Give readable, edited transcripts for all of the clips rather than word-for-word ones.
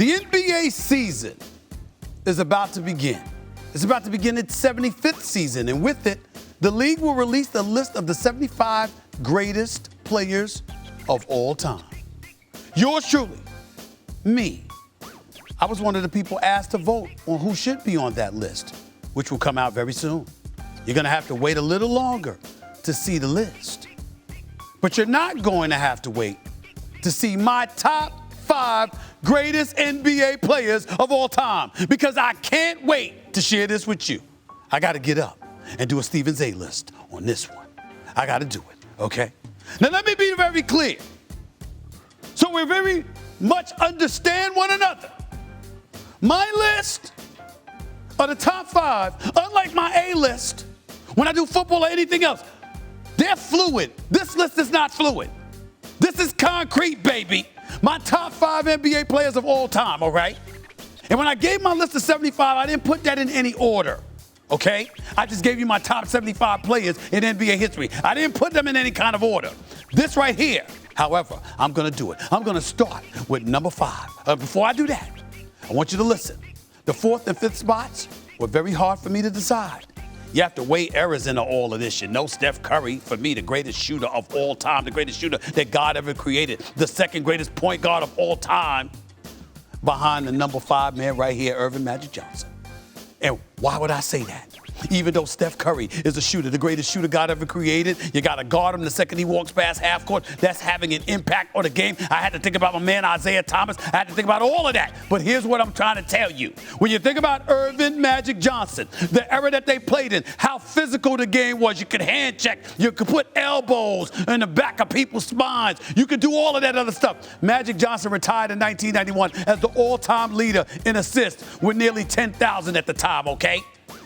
The NBA season is about to begin. It's about to begin its 75th season, and with it, the league will release the list of the 75 greatest players of all time. Yours truly, me. I was one of the people asked to vote on who should be on that list, which will come out very soon. You're going to have to wait a little longer to see the list. But you're not going to have to wait to see my top 5 greatest NBA players of all time, because I can't wait to share this with you. I got to get up and do a Stephen's A list on this one. I got to do it, okay? Now, let me be very clear, so we very much understand one another. My list are the top 5, unlike my A list, when I do football or anything else. They're fluid. This list is not fluid. This is concrete, baby. My top 5 NBA players of all time, all right? And when I gave my list of 75, I didn't put that in any order, okay? I just gave you my top 75 players in NBA history. I didn't put them in any kind of order. This right here, however, I'm going to do it. I'm going to start with number 5. Before I do that, I want you to listen. The 4th and 5th spots were very hard for me to decide. You have to weigh errors into all of this. You know, Steph Curry, for me, the greatest shooter of all time, the greatest shooter that God ever created, the second greatest point guard of all time, behind the number 5 man right here, Earvin Magic Johnson. And why would I say that? Even though Steph Curry is a shooter, the greatest shooter God ever created, you got to guard him the second he walks past half court. That's having an impact on the game. I had to think about my man Isaiah Thomas. I had to think about all of that. But here's what I'm trying to tell you. When you think about Earvin Magic Johnson, the era that they played in, how physical the game was, you could hand check, you could put elbows in the back of people's spines, you could do all of that other stuff. Magic Johnson retired in 1991 as the all-time leader in assists with nearly 10,000 at the time, okay?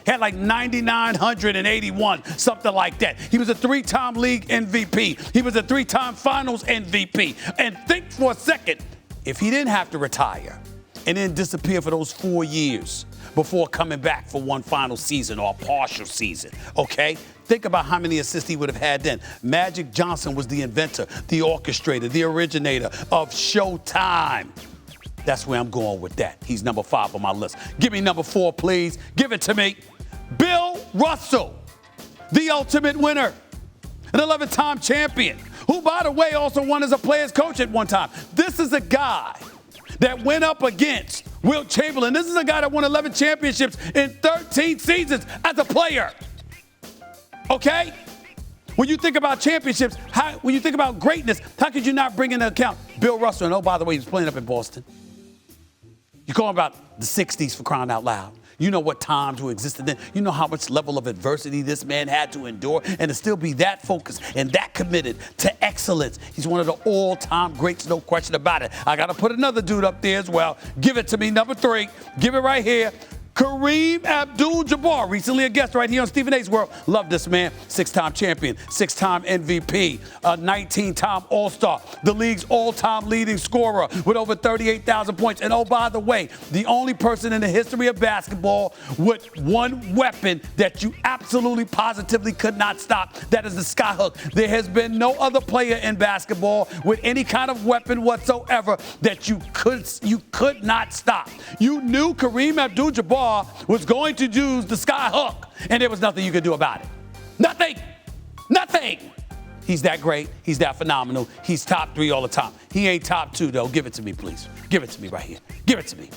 Had like 9,981, something like that. He was a 3-time league MVP. He was a 3-time finals MVP. And think for a second, if he didn't have to retire and then disappear for those 4 years before coming back for one final season or a partial season, okay? Think about how many assists he would have had then. Magic Johnson was the inventor, the orchestrator, the originator of Showtime. That's where I'm going with that. He's number 5 on my list. Give me number 4, please. Give it to me. Bill Russell, the ultimate winner, an 11-time champion, who, by the way, also won as a player's coach at one time. This is a guy that went up against Wilt Chamberlain. This is a guy that won 11 championships in 13 seasons as a player. Okay? When you think about championships, when you think about greatness, how could you not bring into account Bill Russell? And oh, by the way, he was playing up in Boston. You're calling about the 60s, for crying out loud. You know what times were existed then. You know how much level of adversity this man had to endure, and to still be that focused and that committed to excellence. He's one of the all-time greats, no question about it. I got to put another dude up there as well. Give it to me, number 3. Give it right here. Kareem Abdul-Jabbar, recently a guest right here on Stephen A's World. Love this man. 6-time champion, 6-time MVP, a 19-time All-Star, the league's all-time leading scorer with over 38,000 points. And oh, by the way, the only person in the history of basketball with one weapon that you absolutely positively could not stop. That is the skyhook. There has been no other player in basketball with any kind of weapon whatsoever that you could not stop. You knew Kareem Abdul-Jabbar was going to use the sky hook, and there was nothing you could do about it. Nothing. Nothing. He's that great. He's that phenomenal. He's top 3 all the time. He ain't top 2, though. Give it to me, please. Give it to me right here. Give it to me.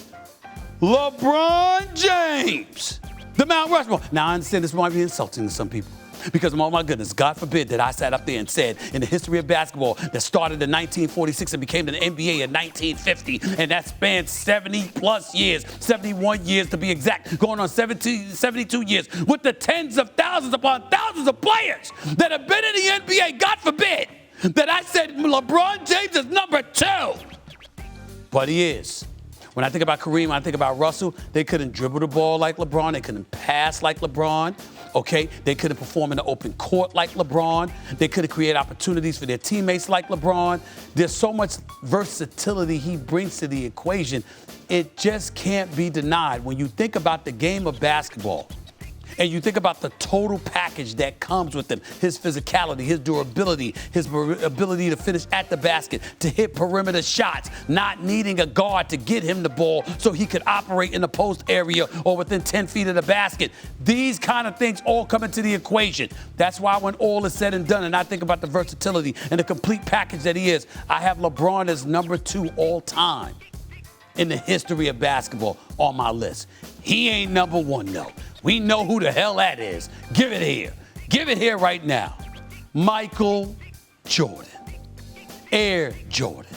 LeBron James, the Mount Rushmore. Now, I understand this might be insulting to some people, because, oh my goodness, God forbid that I sat up there and said in the history of basketball that started in 1946 and became the NBA in 1950, and that spanned 70-plus years, 71 years to be exact, going on 72 years, with the tens of thousands upon thousands of players that have been in the NBA, God forbid, that I said LeBron James is number 2. But he is. When I think about Kareem, when I think about Russell, they couldn't dribble the ball like LeBron. They couldn't pass like LeBron. Okay? They couldn't perform in the open court like LeBron. They couldn't create opportunities for their teammates like LeBron. There's so much versatility he brings to the equation. It just can't be denied. When you think about the game of basketball, And you think about the total package that comes with him, his physicality, his durability, his ability to finish at the basket, to hit perimeter shots, not needing a guard to get him the ball so he could operate in the post area or within 10 feet of the basket. These kind of things all come into the equation. That's why when all is said and done, and I think about the versatility and the complete package that he is, I have LeBron as number 2 all time in the history of basketball on my list. He ain't number 1, though. We know who the hell that is. Give it here. Give it here right now. Michael Jordan. Air Jordan.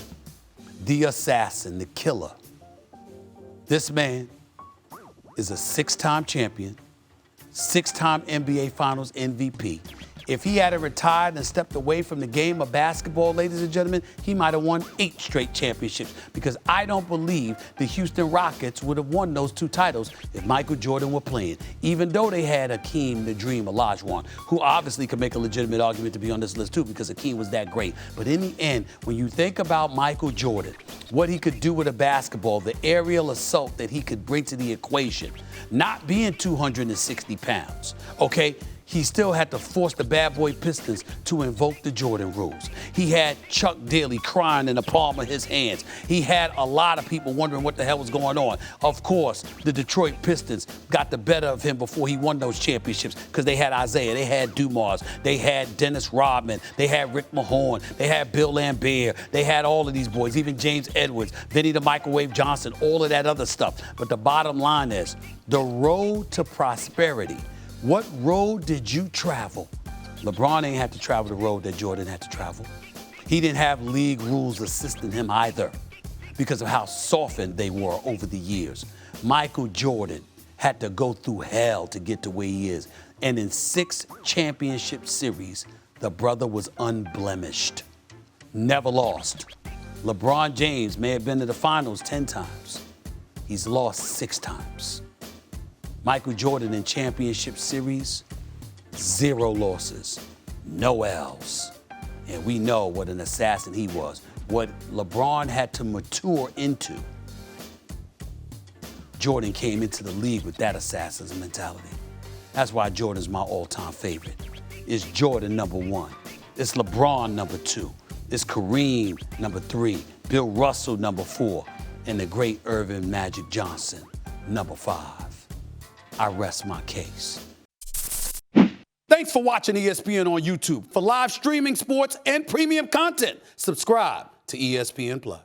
The assassin, the killer. This man is a 6-time champion, 6-time NBA Finals MVP. If he had retired and stepped away from the game of basketball, ladies and gentlemen, he might have won 8 straight championships, because I don't believe the Houston Rockets would have won those 2 titles if Michael Jordan were playing, even though they had Hakeem the Dream Olajuwon, who obviously could make a legitimate argument to be on this list too, because Hakeem was that great. But in the end, when you think about Michael Jordan, what he could do with a basketball, the aerial assault that he could bring to the equation, not being 260 pounds, okay? He still had to force the bad boy Pistons to invoke the Jordan rules. He had Chuck Daly crying in the palm of his hands. He had a lot of people wondering what the hell was going on. Of course, the Detroit Pistons got the better of him before he won those championships, because they had Isaiah, they had Dumas, they had Dennis Rodman, they had Rick Mahorn, they had Bill Lambert, they had all of these boys, even James Edwards, Vinny the Microwave Johnson, all of that other stuff. But the bottom line is, the road to prosperity. What road did you travel? LeBron ain't had to travel the road that Jordan had to travel. He didn't have league rules assisting him either, because of how softened they were over the years. Michael Jordan had to go through hell to get to where he is. And in 6 championship series, the brother was unblemished, never lost. LeBron James may have been to the finals 10 times. He's lost 6 times. Michael Jordan in championship series, 0 losses, no L's. And we know what an assassin he was, what LeBron had to mature into. Jordan came into the league with that assassin's mentality. That's why Jordan's my all-time favorite. It's Jordan number 1. It's LeBron number 2. It's Kareem number 3. Bill Russell number 4. And the great Irvin Magic Johnson number 5. I rest my case. Thanks for watching ESPN on YouTube. For live streaming, sports, and premium content, subscribe to ESPN+.